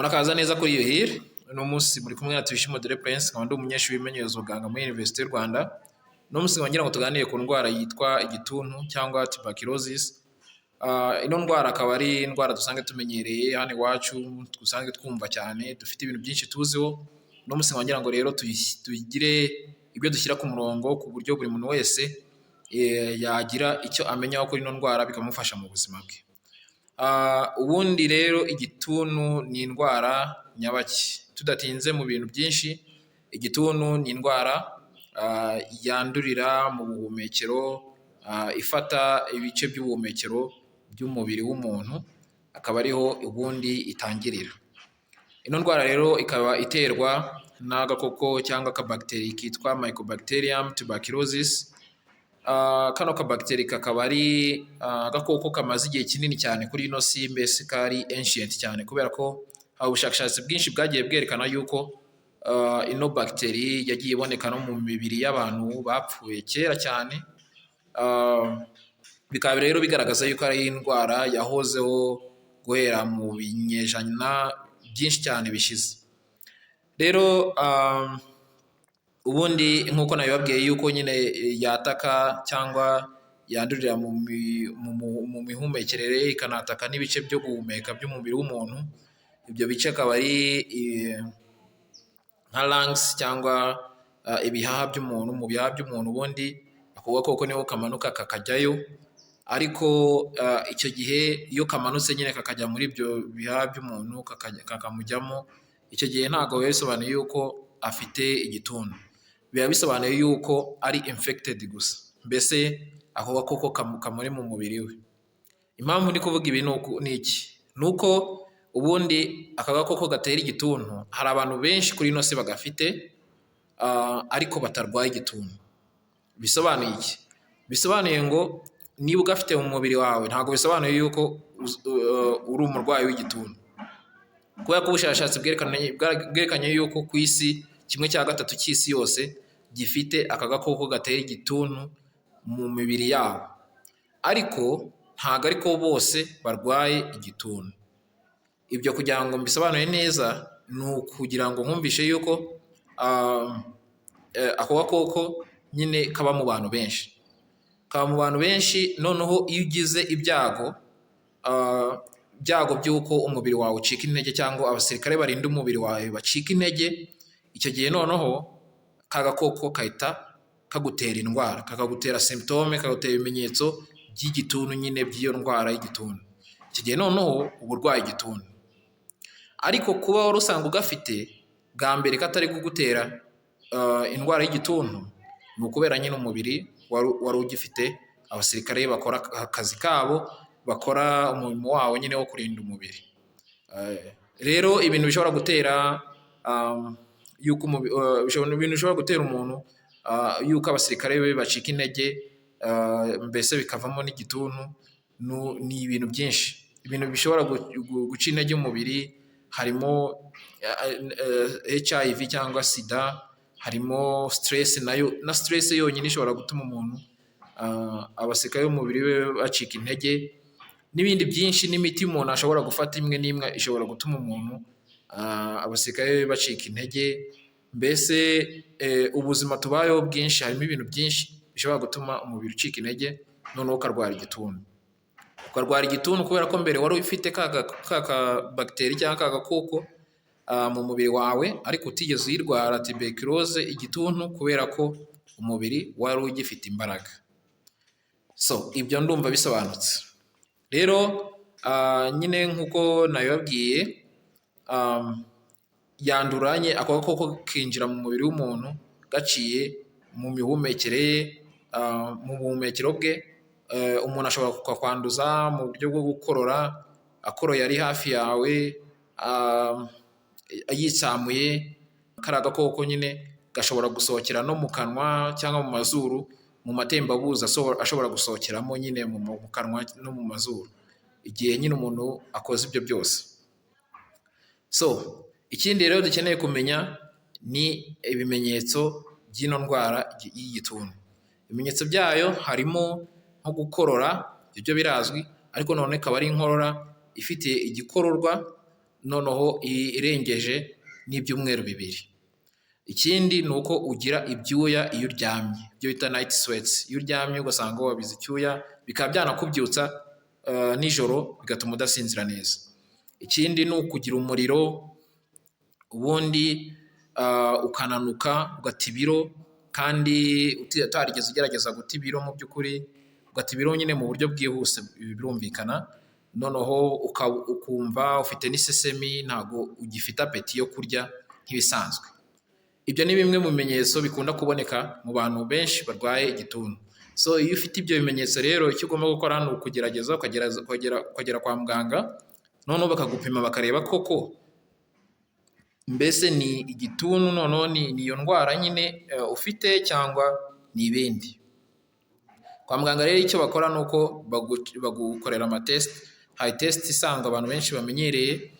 Murakaza neza kuri iyo hiri. Uno munsi muri kumwe na Tuyishime de Prince, nkaba ndi umunyeshuri wimenyereza ubuganga muri University y'u Rwanda. Uno munsi ngira ngo tuganire ku ndwara yitwa igituntu cyangwa tuberculosis. Ino ndwara akaba ari indwara dusanzwe tumenyereye hano iwacu, dusanzwe twumva cyane, dufite ibintu byinshi tuziho. Uno munsi ngira ngo rero tugire ibyo dushyira ku murongo ku buryo buri muntu wese yagira icyo amenya kuri ino ndwara bikamufasha mu buzima bwe. Ubundi rero igituntu ni indwara nyabaki. Tudatinze mu bintu byinshi, igituntu ni indwara yandurira mu buhumekero, ifata ibice by'ubuhumekero by'umubiri w'umuntu, akaba ariho ubundi itangirira. Ino ndwara rero ikaba iterwa n'agakoko cyangwa akabagiteri kitwa Mycobacterium tuberculosis. Kano kabagiteri kakaba ari agakoko kamaze igihe kinini cyane kuri ino si, mbese kari ancient cyane, kubera ko ubushakashatsi bwinshi bwagiye bwerekana yuko ino bagiteri yagiye iboneka no mu mibiri y'abantu bapfuye kera cyane. Bikaba rero bigaragaza yuko ari indwara yahozeho guhera mu binyejana byinshi cyane bishize. Rero ubundi nk'uko nabibabwiye yuko nyine yataka cyangwa yandurira mu mihumekerere, ikanataka n'ibice byo guhumeka by'umubiri w'umuntu. Ibyo bice akaba ari nka lungs cyangwa ibihaha by'umuntu. Mu bihaha by'umuntu ubundi ako gakoko niho kamanuka kakajyayo, ariko icyo gihe iyo kamanutse nyine kakajya muri ibyo bihaha by'umuntu kakamujyamo, icyo gihe ntabwo biba bisobanuye yuko afite igituntu, biba bisobanuye yuko ari infected gusa, mbese ako gakoko kamuri mu mubiri we. Impamvu ndi kuvuga ibi ni iki? Ni uko ubundi aka gakoko gatera igituntu hari abantu benshi kuri ino si bagafite, ariko batarwaye igituntu. Bisobanuye iki? Bisobanuye ngo niba ugafite mu mubiri wawe ntabwo bisobanuye yuko uri umurwayi w'igituntu, kubera ko ubushakashatsi bwerekanye yuko ku isi 1/3 cy'isi yose gifite aka gakoko gatera igituntu mu mibiri yabo, ariko ntabwo ariko bose barwaye igituntu. Ibyo kugira ngo mbisobanure neza ni ukugira ngo nkumvishe yuko ako gakoko nyine kaba mu bantu benshi, noneho iyo ugize ibyago by'uko umubiri wawe ucika intege cyangwa abasirikare barinda umubiri wawe bacika intege, icyo gihe noneho ka gakoko kahita kagutera indwara, kakagutera symptome, kagutera ibimenyetso by'igituntu nyine by'iyo ndwara y'igituntu. Icyo gihe noneho uba urwaye igituntu. Ariko kuba wari usanga ugafite bwa mbere katari kugutera indwara y'igituntu, ni ukubera nyine umubiri wari ugifite abasirikare bakora akazi kabo, bakora umurimo wawo nyine wo kurinda umubiri. Rero ibintu bishobora gutera umuntu yuko abasirikare be bacika intege, mbese bikavamo n'igituntu, ni ibintu byinshi. Ibintu bishobora guca intege umubiri harimo HIV cyangwa sida, harimo stress, nayo na stress yonyine ishobora gutuma umuntu abasirikare b'umubiri we bacika intege, n'ibindi byinshi. N'imiti umuntu ashobora gufata imwe n'imwe ishobora gutuma umuntu abasirikare be bacika intege. Mbese ubuzima tubayeho bwinshi harimo ibintu byinshi bishobora gutuma umubiri ucika intege, noneho ukarwara igituntu kubera ko mbere wari ufite ka bagiteri cyangwa ka gakoko mu mubiri wawe, ariko utigeze uyirwara tuberculose, igituntu, kubera ko umubiri wari ugifite imbaraga. Ibyo ndumva bisobanutse. Rero nyine nk'uko nabibabwiye, yanduranye, ako gakoko kinjira mu mubiri w'umuntu gaciye mu mihumekere ye, mu buhumekero bwe. Umuntu ashobora kukwanduza mu buryo bwo gukorora, akoroye ari hafi yawe, yitsamuye, kariya gakoko nyine gashobora gusohokera no mu kanwa cyangwa mu mazuru, mu matembabuzi ashobora gusohokeramo nyine mu kanwa no mu mazuru, igihe nyine umuntu akoze ibyo byose. Ikindi rero dukeneye kumenya ni ibimenyetso by'ino ndwara y'igituntu. Ibimenyetso byayo harimo nko gukorora, ibyo birazwi, ariko none ikaba ari inkorora ifite igikororwa, noneho irengeje n'ibyumweru 2. Ikindi ni uko ugira ibyuya iyo uryamye, ibyo bita night sweats. Iyo uryamye ugasanga wabize icyuya bikaba byanakubyutsa nijoro bigatuma udasinzira neza. Ikindi ni ukugira umuriro, ubundi ukananuka, ugata ibiro kandi utarigeze ugerageza guta ibiro mu by'ukuri, ugata ibiro nyine mu buryo bwihuse birumvikana, noneho ukumva ufite n'isesemi, ntabwo ugifite apeti yo kurya nk'ibisanzwe. Ibyo ni bimwe mu bimenyetso bikunda kuboneka mu bantu benshi barwaye igituntu. So iyo ufite ibyo bimenyetso rero, icyo ugomba gukora ni ukugerageza ukagera kwa muganga, noneho bakagupima bakareba koko mbese ni igituntu, noneho ni iyo ndwara nyine ufite cyangwa ni ibindi. Kwa muganga rero icyo bakora ni uko bagukorera amatesite. Hari tesite isanzwe abantu benshi bamenyereye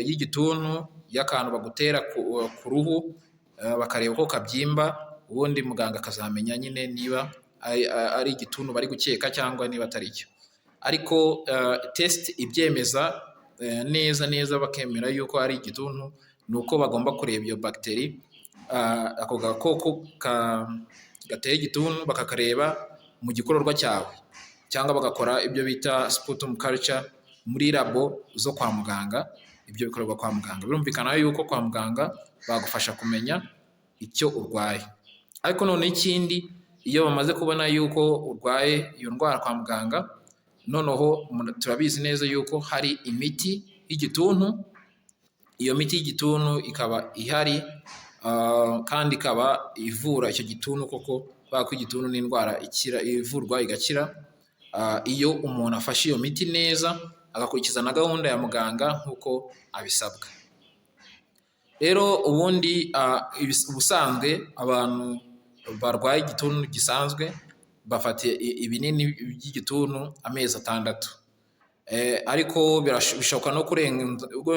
y'igituntu, y'akantu bagutera ku ruhu bakareba ko kabyimba, ubundi muganga akazamenya nyine niba ari igituntu bari gukeka cyangwa niba atari cyo. Ariko tesite ibyemeza neza bakemera yuko ari igituntu, ni uko bagomba kureba iyo bagiteri, ako gakoko gateye igituntu bakakareba mu gikororwa cyawe, cyangwa bagakora ibyo bita sputum culture muri labo zo kwa muganga. Ibyo bikorerwa kwa muganga. Birumvikana yuko kwa muganga bagufasha kumenya icyo urwaye. Ariko noneho ikindi, iyo bamaze kubona yuko urwaye iyo ndwara kwa muganga, noneho turabizi neza yuko hari imiti y'igituntu. Iyo miti y'igituntu ikaba ihari kandi ikaba ivura icyo gituntu koko, kubera ko igituntu ni indwara ivurwa igakira iyo umuntu afashe iyo miti neza, agakurikiza na gahunda ya muganga nk'uko abisabwa. Rero ubundi ubusanzwe abantu barwaye igituntu gisanzwe bafata ibinini by'igituntu amezi 6, ariko bishoboka no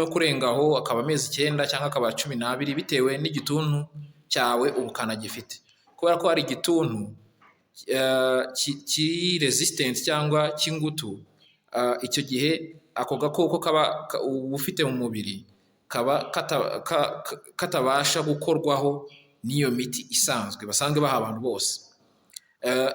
kurengaho akaba amezi 9 cyangwa akaba 12 bitewe n'igituntu cyawe ubukana gifite. Kubera ko hari igituntu kiri resistant cyangwa cy'ingutu, icyo gihe ako gakoko kaba ufite mu mubiri kaba katabasha gukorwaho n'iyo miti isanzwe basanzwe baha abantu bose.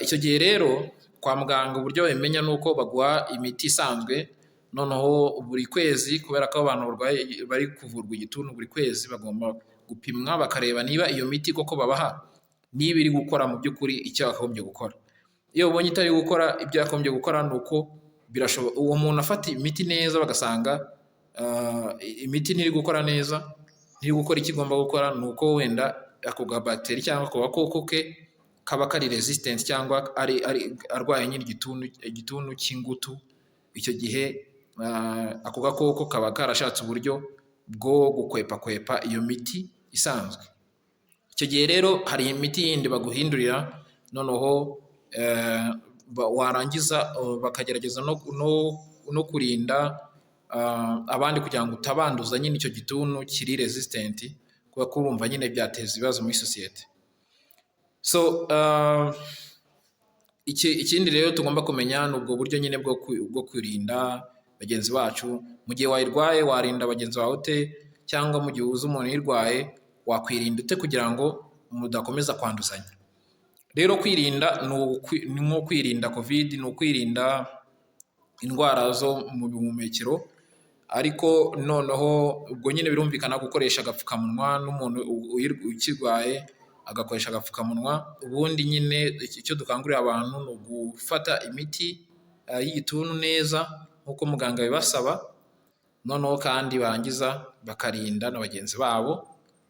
Icyo gihe rero kwa muganga uburyo bimenya ni uko baguha imiti isanzwe, noneho buri kwezi, kubera ko abantu barwaye bari kuvurwa igituntu buri kwezi bagomba gupimwa bakareba niba iyo miti koko babaha niba iri gukora mu by'ukuri icyo yakagombye gukora. Iyo ubonye itari gukora ibyo yakagombye gukora, ni uko uwo muntu afata imiti neza bagasanga imiti ntiri gukora neza, ntiri gukora icyo igomba gukora, ni uko wenda ako gabateri cyangwa ako gakoko ke kaba kari resistant cyangwa arwaye nyine igituntu cy'ingutu. Icyo gihe ako gakoko kaba karashatse uburyo bwo gukwepakwepa iyo miti isanzwe. Icyo gihe rero hari imiti yindi baguhindurira, noneho warangiza bakagerageza no kurinda abandi kugira ngo utabanduza nyine icyo gituntu kiri resistant, kubera ko urumva nyine byateza ibibazo muri sosiyete. So ikindi rero tugomba kumenya ni ubwo buryo nyine bwo kwirinda bagenzi bacu. Mu gihe wayirwaye warinda bagenzi bawe ute, cyangwa mu gihe uzi umuntu uyirwaye wakwirinda ute kugira ngo mudakomeza kwanduzanya. Rero kwirinda ni nko kwirinda covid, ni ukwirinda indwara zo mu buhumekero, ariko noneho ubwo nyine birumvikana gukoresha agapfukamunwa, n'umuntu ukirwaye agakoresha agapfukamunwa. Ubundi nyine icyo dukangurira abantu ni ugufata imiti y'igituntu neza nk'uko muganga bibasaba, noneho kandi barangiza bakarinda na bagenzi babo,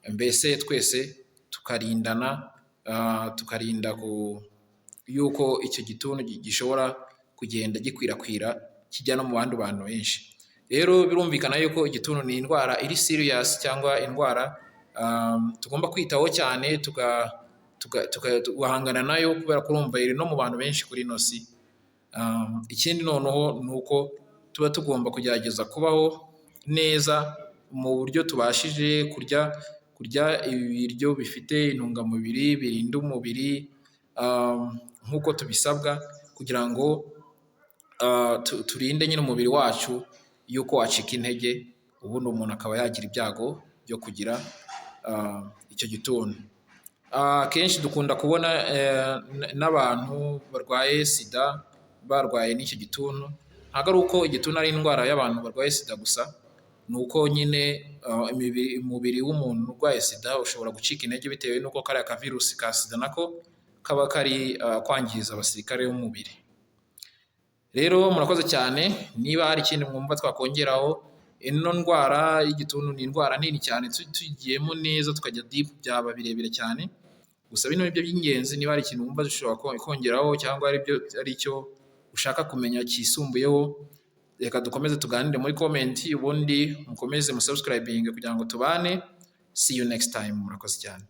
mbese twese tukarindana, tukarinda yuko icyo gituntu gishobora kugenda gikwirakwira kijya no mu bandi bantu benshi. Rero birumvikana yuko igituntu ni indwara iri serious, cyangwa indwara tugomba kwitaho cyane tugahangana nayo, kubera ko urumva iri no mu bantu benshi kuri ino si. Ikindi noneho ni uko tuba tugomba kugerageza kubaho neza mu buryo tubashije kurya ibiryo bifite intungamubiri, birinda umubiri nk'uko tubisabwa, kugira ngo turinde nyine umubiri wacu yuko wacika intege ubundi umuntu akaba yagira ibyago byo kugira icyo gituntu. Kenshi dukunda kubona n'abantu barwaye sida barwaye n'icyo gituntu. Ntabwo ari uko igituntu ari indwara y'abantu barwaye sida gusa, ni uko nyine umubiri w'umuntu urwaye sida ushobora gucika intege bitewe n'uko kariya kavirusi ka sida nako kaba kari kwangiza abasirikare b'umubiri. Rero murakoze cyane, niba hari ikindi mwumva twakongeraho, ino ndwara y'igituntu ni indwara nini cyane, tugiyemo neza tukajya deep byaba birebire cyane, gusa bino nibyo by'ingenzi. Niba hari ikintu wumva dushobora kongeraho cyangwa ari icyo ushaka kumenya cyisumbuyeho, reka dukomeze tuganire muri comment, ubundi mukomeze musubscribing kugira ngo tubane. See you next time. Murakoze cyane.